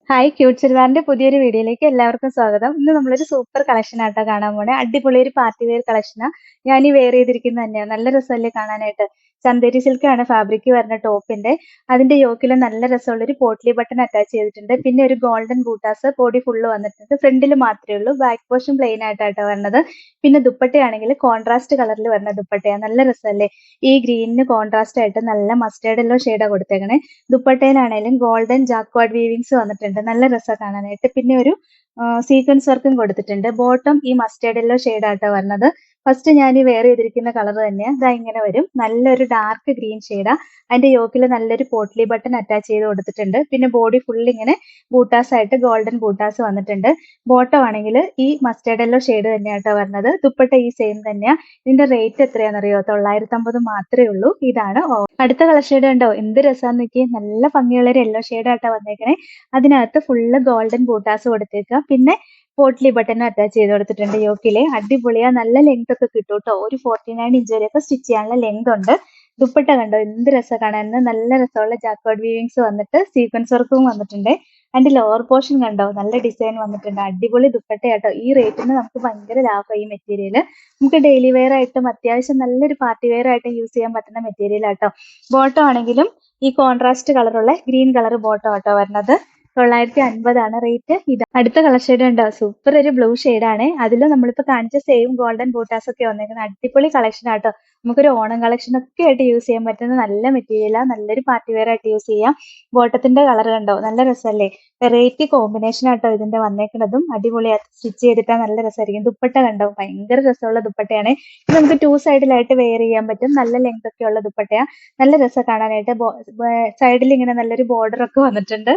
Hi cute ചുരിദാറിന്റെ പുതിയൊരു വീഡിയോയിലേക്ക് എല്ലാവർക്കും സ്വാഗതം. ഇന്ന് നമ്മളൊരു സൂപ്പർ കളക്ഷൻ ആട്ടോ കാണാൻ പോണേ. അടിപൊളി ഒരു പാർട്ടി വെയർ കളക്ഷനാ. ഞാൻ ഈ വെയർ ചെയ്തിരിക്കുന്നത് തന്നെയാണ്. നല്ല രസമല്ലേ കാണാനായിട്ട്. ചന്തേരി സിൽക്കാണ് ഫാബ്രിക് വരുന്ന ടോപ്പിന്റെ. അതിന്റെ യോക്കിൽ നല്ല രസമുള്ള ഒരു പോട്ട്ലി ബട്ടൺ അറ്റാച്ച് ചെയ്തിട്ടുണ്ട്. പിന്നെ ഒരു ഗോൾഡൻ ബൂട്ടാസ് ബോഡി ഫുള്ള് വന്നിട്ടുണ്ട്. ഫ്രണ്ടിൽ മാത്രമേ ഉള്ളൂ. ബാക്ക് പോർഷൻ പ്ലെയിൻ ആയിട്ടാട്ടോ വരുന്നത്. പിന്നെ ദുപ്പട്ടയാണെങ്കിൽ കോൺട്രാസ്റ്റ് കളറിൽ വരുന്ന ദുപ്പട്ടയാണ്. നല്ല രസമല്ലേ. ഈ ഗ്രീനിന് കോൺട്രാസ്റ്റ് ആയിട്ട് നല്ല മസ്റ്റേർഡ് യെല്ലോ ഷെയ്ഡാണ് കൊടുത്തേക്കണേ. ദുപ്പട്ടയിലാണേലും ഗോൾഡൻ ജാക്വാർഡ് വീവിങ്സ് വന്നിട്ടുണ്ട്. നല്ല രസമാണ് കാണാനായിട്ട്. പിന്നെ ഒരു സീക്വൻസ് വർക്കും കൊടുത്തിട്ടുണ്ട്. ബോട്ടം ഈ മസ്റ്റേർഡ് യെല്ലോ ഷെയ്ഡാട്ടോ വരുന്നത്. ഫസ്റ്റ് ഞാൻ ഈ വെയർ ചെയ്തിരിക്കുന്ന കളർ തന്നെയാണ്. ഇതാ ഇങ്ങനെ വരും. നല്ലൊരു ഡാർക്ക് ഗ്രീൻ ഷെയ്ഡാ. അതിന്റെ യോക്കിൽ നല്ലൊരു പോട്ട്ലി ബട്ടൺ അറ്റാച്ച് ചെയ്ത് കൊടുത്തിട്ടുണ്ട്. പിന്നെ ബോഡി ഫുൾ ഇങ്ങനെ ബൂട്ടാസ് ആയിട്ട് ഗോൾഡൻ ബൂട്ടാസ് വന്നിട്ടുണ്ട്. ബോട്ടം ആണെങ്കിൽ ഈ മസ്റ്റേർഡ് യെല്ലോ ഷെയ്ഡ് തന്നെയാട്ടോ വരുന്നത്. ദുപ്പട്ട ഈ സെയിം തന്നെയാ. ഇതിന്റെ റേറ്റ് എത്രയാണെന്നറിയോ? 950 മാത്രമേ ഉള്ളൂ. ഇതാണ് അടുത്ത കളർ ഷെയ്ഡ് കണ്ടോ? എന്ത് രസാന്ന് നോക്കിയേ. നല്ല ഭംഗിയുള്ള ഒരു യെല്ലോ ഷെയ്ഡാട്ടോ വന്നേക്കണേ. അതിനകത്ത് ഫുള്ള് ഗോൾഡൻ ബൂട്ടാസ് കൊടുത്തേക്കുക. പിന്നെ പോട്ട്ലി ബട്ടൺ അറ്റാച്ച് ചെയ്ത് കൊടുത്തിട്ടുണ്ട് യോക്കിലെ. അടിപൊളിയാ. നല്ല ലെങ്ത് ഒക്കെ കിട്ടും കേട്ടോ. ഒരു 49 ഇഞ്ച് വരെയൊക്കെ സ്റ്റിച്ച് ചെയ്യാനുള്ള ലെങ്ത് ഉണ്ട്. ദുപ്പട്ട കണ്ടോ? എന്ത് രസം കാണാൻ. നല്ല രസമുള്ള ജാക്കോർഡ് വീവിങ്സ് വന്നിട്ട് സീക്വൻസ് വർക്കും വന്നിട്ടുണ്ട്. അതിന്റെ ലോവർ പോർഷൻ കണ്ടോ? നല്ല ഡിസൈൻ വന്നിട്ടുണ്ട്. അടിപൊളി ദുപ്പട്ടയാട്ടോ. ഈ റേറ്റിന് നമുക്ക് ഭയങ്കര ലാഭമായി ഈ മെറ്റീരിയൽ. നമുക്ക് ഡെയിലി വെയർ ആയിട്ടും അത്യാവശ്യം നല്ലൊരു പാർട്ടി വെയർ ആയിട്ടും യൂസ് ചെയ്യാൻ പറ്റുന്ന മെറ്റീരിയൽ ആട്ടോ. ബോട്ടം ആണെങ്കിലും ഈ കോൺട്രാസ്റ്റ് കളറുള്ള ഗ്രീൻ കളർ ബോട്ടം ആട്ടോ വരുന്നത്. 950 റേറ്റ്. ഇത് അടുത്ത കളർ ഷെയ്ഡ് ഉണ്ടോ? സൂപ്പർ ഒരു ബ്ലൂ ആണ്. അതിൽ നമ്മളിപ്പോ കാണിച്ച സെയിം ഗോൾഡൻ ബൂട്ടാസ് ഒക്കെ വന്നേക്കുന്നത്. അടിപൊളി കളക്ഷൻ ആട്ടോ. നമുക്കൊരു ഓണം കളക്ഷൻ ഒക്കെ ആയിട്ട് യൂസ് ചെയ്യാൻ പറ്റുന്ന നല്ല മെറ്റീരിയലാ. നല്ലൊരു പാർട്ടി വെയർ ആയിട്ട് യൂസ് ചെയ്യാം. ബോട്ടത്തിന്റെ കളർ കണ്ടോ? നല്ല രസമല്ലേ. വെറൈറ്റി കോമ്പിനേഷൻ ആട്ടോ ഇതിന്റെ വന്നേക്കുന്നതും. അടിപൊളിയാ. സ്റ്റിച്ച് ചെയ്തിട്ടാ നല്ല രസമായിരിക്കും. ദുപ്പട്ട കണ്ടോ? ഭയങ്കര രസമുള്ള ദുപ്പട്ടയാണ്. ഇത് നമുക്ക് 2 സൈഡിലായിട്ട് വെയർ ചെയ്യാൻ പറ്റും. നല്ല ലെങ്ത് ഒക്കെ ഉള്ള ദുപ്പട്ടയാ. നല്ല രസം കാണാനായിട്ട്. സൈഡിൽ ഇങ്ങനെ നല്ലൊരു ബോർഡർ ഒക്കെ വന്നിട്ടുണ്ട്.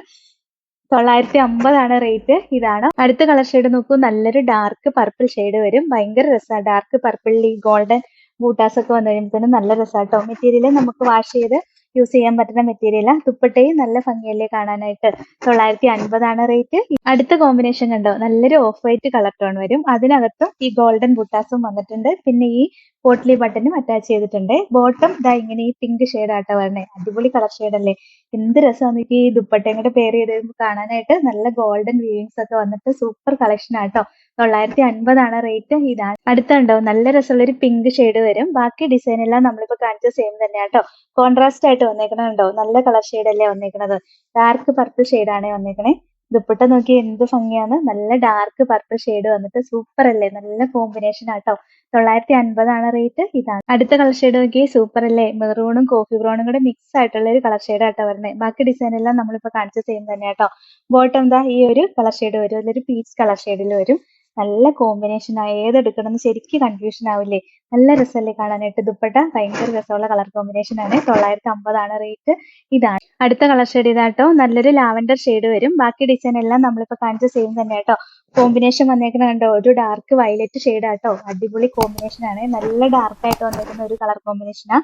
950 റേറ്റ്. ഇതാണ് അടുത്ത കളർ ഷെയ്ഡ്. നോക്കൂ, നല്ലൊരു ഡാർക്ക് പർപ്പിൾ ഷെയ്ഡ് വരും. ഭയങ്കര രസമാണ്. ഡാർക്ക് പർപ്പിളിൽ ഈ ഗോൾഡൻ ബൂട്ടാസ് ഒക്കെ വന്നു കഴിയുമ്പോൾ നല്ല രസമാട്ടോ. മെറ്റീരിയൽ നമുക്ക് വാഷ് ചെയ്ത് യൂസ് ചെയ്യാൻ പറ്റുന്ന മെറ്റീരിയലാ. ദുപ്പട്ടയും നല്ല ഭംഗിയല്ലേ കാണാനായിട്ട്. 950 റേറ്റ്. അടുത്ത കോമ്പിനേഷൻ കണ്ടോ? നല്ലൊരു ഓഫ് വൈറ്റ് കളർ ടോൺ വരും. അതിനകത്തും ഈ ഗോൾഡൻ ബൂട്ടാസും വന്നിട്ടുണ്ട്. പിന്നെ ഈ പോട്ട്ലി ബട്ടണും അറ്റാച്ച് ചെയ്തിട്ടുണ്ട്. ബോട്ടം ദാ ഇങ്ങനെ ഈ പിങ്ക് ഷെയ്ഡ് ആട്ടോ വരണേ. അടിപൊളി കളർ ഷെയ്ഡ് അല്ലേ. എന്ത് രസമാണ് ഈ ദുപ്പട്ടയും കൂടെ പെയർ ചെയ്ത് കാണാനായിട്ട്. നല്ല ഗോൾഡൻ വീവിങ്സ് ഒക്കെ വന്നിട്ട് സൂപ്പർ കളക്ഷൻ ആട്ടോ. 950 റേറ്റ്. ഇതാണ് അടുത്തുണ്ടോ? നല്ല രസമുള്ള ഒരു പിങ്ക് ഷെയ്ഡ് വരും. ബാക്കി ഡിസൈൻ എല്ലാം നമ്മളിപ്പോ കാണിച്ച സെയിം തന്നെയാട്ടോ. കോൺട്രാസ്റ്റ് ആയിട്ട് വന്നേക്കണുണ്ടോ? നല്ല കളർ ഷെയ്ഡ് അല്ലേ വന്നേക്കണത്. ഡാർക്ക് പർപ്പിൾ ഷെയ്ഡ് ആണ് വന്നേക്കണേ. ദുപ്പട്ട നോക്കി എന്ത് ഭംഗിയാണ്. നല്ല ഡാർക്ക് പർപ്പിൾ ഷെയ്ഡ് വന്നിട്ട് സൂപ്പർ അല്ലേ. നല്ല കോമ്പിനേഷൻ ആട്ടോ. 950 റേറ്റ്. ഇതാണ് അടുത്ത കളർ ഷെയ്ഡ് നോക്കി. സൂപ്പർ അല്ലേ. മെറൂണും കോഫി ബ്രൗണും കൂടെ മിക്സ് ആയിട്ടുള്ള ഒരു കളർ ഷെയ്ഡ് ആട്ടോ വരുന്നത്. ബാക്കി ഡിസൈൻ എല്ലാം നമ്മളിപ്പോ കാണിച്ച സെയിം തന്നെയാട്ടോ. ബോട്ടം ദാ ഈ ഒരു കളർ ഷെയ്ഡ് വരും. അതിലൊരു പീച്ച് കളർ ഷെയ്ഡിൽ വരും. നല്ല കോമ്പിനേഷനാ. ഏതെടുക്കണം എന്ന് ശരിക്കും കൺഫ്യൂഷൻ ആവില്ലേ. നല്ല രസമല്ലേ കാണാനായിട്ട്. ദുപ്പട്ട ഭയങ്കര രസമുള്ള കളർ കോമ്പിനേഷൻ ആണ്. 950 റേറ്റ്. ഇതാണ് അടുത്ത കളർ ഷെയ്ഡ്. ഇതാട്ടോ. നല്ലൊരു ലാവൻഡർ ഷെയ്ഡ് വരും. ബാക്കി ഡിസൈൻ എല്ലാം നമ്മളിപ്പോ കാണിച്ച സെയിം തന്നെയാട്ടോ. കോമ്പിനേഷൻ വന്നേക്കുന്ന കണ്ടോ? ഒരു ഡാർക്ക് വയലറ്റ് ഷെയ്ഡ് ആട്ടോ. അടിപൊളി കോമ്പിനേഷൻ ആണ്. നല്ല ഡാർക്ക് ആയിട്ട് വന്നേക്കുന്ന ഒരു കളർ കോമ്പിനേഷനാ.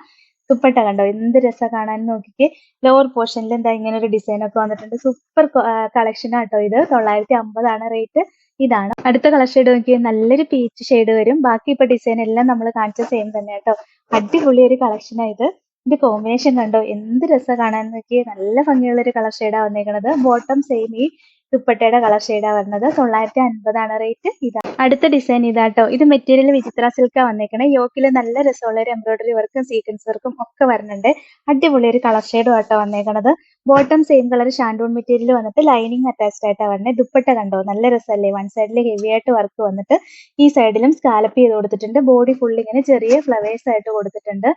ദുപ്പട്ട കണ്ടോ? എന്ത് രസം കാണാൻ. നോക്കിക്കേ. ലോവർ പോർഷനിൽ എന്താ ഇങ്ങനെ ഒരു ഡിസൈൻ ഒക്കെ വന്നിട്ടുണ്ട്. സൂപ്പർ കളക്ഷൻ ആട്ടോ ഇത്. 950 റേറ്റ്. ഇതാണ് അടുത്ത കളർ ഷെയ്ഡ് നോക്കിയാൽ നല്ലൊരു പീച്ച് ഷെയ്ഡ് വരും. ബാക്കി ഇപ്പൊ ഡിസൈൻ എല്ലാം നമ്മൾ കാണിച്ച സെയിം തന്നെ കേട്ടോ. അടിപൊളി ഒരു കളക്ഷനാ ഇത്. ഇത് കോമ്പിനേഷൻ കണ്ടോ? എന്ത് രസം കാണാൻ. നോക്കിയേ. നല്ല ഭംഗിയുള്ള ഒരു കളർ ഷെയ്ഡാ വന്നേക്കണത്. ബോട്ടം സെയിം ഈ ദുപ്പട്ടയുടെ കളർ ഷെയ്ഡാ വരുന്നത്. 950 റേറ്റ്. ഇതാ അടുത്ത ഡിസൈൻ. ഇതാട്ടോ. ഇത് മെറ്റീരിയൽ വിചിത്ര സിൽക്കാ വന്നേക്കണേ. യോക്കില് നല്ല രസമുള്ള ഒരു എംബ്രോയിഡറി വർക്കും സീക്വൻസ് വർക്കും ഒക്കെ വരുന്നുണ്ട്. അടിപൊളി ഒരു കളർ ഷെയ്ഡും ആട്ടോ വന്നേക്കണത്. Bottom same colour shantoon material വന്നിട്ട് ലൈനിങ് അറ്റാച്ച്ഡ് ആയിട്ടാ വരുന്നത്. ദുപ്പട്ട കണ്ടോ? നല്ല രസമല്ലേ. വൺ സൈഡിൽ ഹെവി ആയിട്ട് വർക്ക് വന്നിട്ട് ഈ സൈഡിലും സ്കാലപ്പ് ചെയ്ത് കൊടുത്തിട്ടുണ്ട്. ബോഡി ഫുൾ ഇങ്ങനെ ചെറിയ ഫ്ലവേഴ്സ് ആയിട്ട് കൊടുത്തിട്ടുണ്ട്.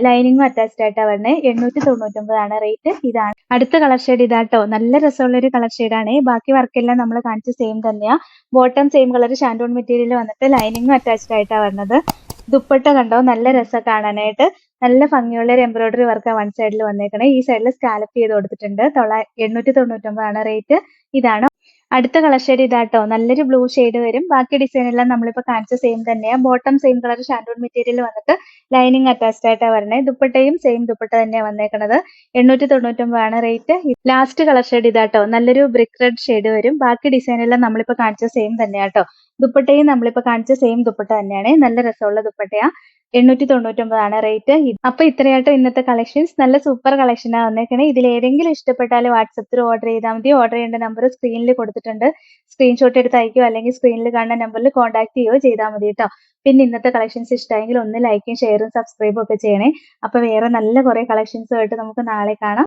ലൈനിങ്ങും അറ്റാച്ച്ഡ് ആയിട്ടാ വരുന്നത്. 899 റേറ്റ്. ഇതാണ് അടുത്ത കളർ ഷെയ്ഡ്. ഇതാട്ടോ. നല്ല രസമുള്ള ഒരു കളർ ഷെയ്ഡാണ്. ബാക്കി വർക്കെല്ലാം നമ്മൾ കാണിച്ച സെയിം തന്നെയാ. Bottom same colour shantoon material വന്നിട്ട് ലൈനിങ്ങും അറ്റാച്ച്ഡ് ആയിട്ടാ വരുന്നത്. ദുപ്പട്ട കണ്ടോ? നല്ല രസം കാണാനായിട്ട്. നല്ല ഭംഗിയുള്ള ഒരു എംബ്രോയിഡറി വർക്ക് വൺ സൈഡിൽ വന്നേക്കണേ. ഈ സൈഡിൽ സ്കാലപ്പ് ചെയ്ത് കൊടുത്തിട്ടുണ്ട്. 899 റേറ്റ്. ഇതാണ് അടുത്ത കളർ ഷെയ്ഡ്. ഇതാട്ടോ. നല്ലൊരു ബ്ലൂ ഷെയ്ഡ് വരും. ബാക്കി ഡിസൈൻ എല്ലാം നമ്മളിപ്പോ കാണിച്ച സെയിം തന്നെയാ. Bottom same colour shantoon material വന്നിട്ട് ലൈനിങ് അറ്റാച്ച്ഡ് ആയിട്ടാ വരുന്നത്. ദുപ്പട്ടയും സെയിം ദുപ്പട്ട തന്നെയാ വന്നേക്കണത്. 899 റേറ്റ്. Last colour shade. ഇതാട്ടോ. നല്ലൊരു ബ്രിക്ക് റെഡ് ഷെയ്ഡ് വരും. ബാക്കി ഡിസൈൻ എല്ലാം നമ്മളിപ്പോ കാണിച്ച സെയിം തന്നെയാട്ടോ. ദുപ്പട്ടയും നമ്മളിപ്പോ കാണിച്ച സെയിം ദുപ്പട്ട തന്നെയാണ്. നല്ല രസമുള്ള ദുപ്പട്ടയാ. 899 റേറ്റ്. അപ്പൊ ഇത്രയാട്ടോ ഇന്നത്തെ കളക്ഷൻസ്. നല്ല സൂപ്പർ കളക്ഷനാ വന്നേക്കണേ. ഇതിലേതെങ്കിലും ഇഷ്ടപ്പെട്ടാല് വാട്സപ്പ് ത്രൂ ഓർഡർ ചെയ്താൽ മതി. ഓർഡർ ചെയ്യേണ്ട നമ്പർ സ്ക്രീനിൽ കൊടുത്തിട്ടുണ്ട്. സ്ക്രീൻഷോട്ട് എടുത്ത് അയക്കുകയോ അല്ലെങ്കിൽ സ്ക്രീനിൽ കാണുന്ന നമ്പറിൽ കോൺടാക്ട് ചെയ്യുകയോ ചെയ്താൽ മതി കേട്ടോ. പിന്നെ ഇന്നത്തെ കളക്ഷൻസ് ഇഷ്ടമായെങ്കിൽ ഒന്ന് ലൈക്കും ഷെയറും സബ്സ്ക്രൈബും ഒക്കെ ചെയ്യണേ. അപ്പൊ വേറെ നല്ല കുറെ കളക്ഷൻസുമായിട്ട് നമുക്ക് നാളെ കാണാം.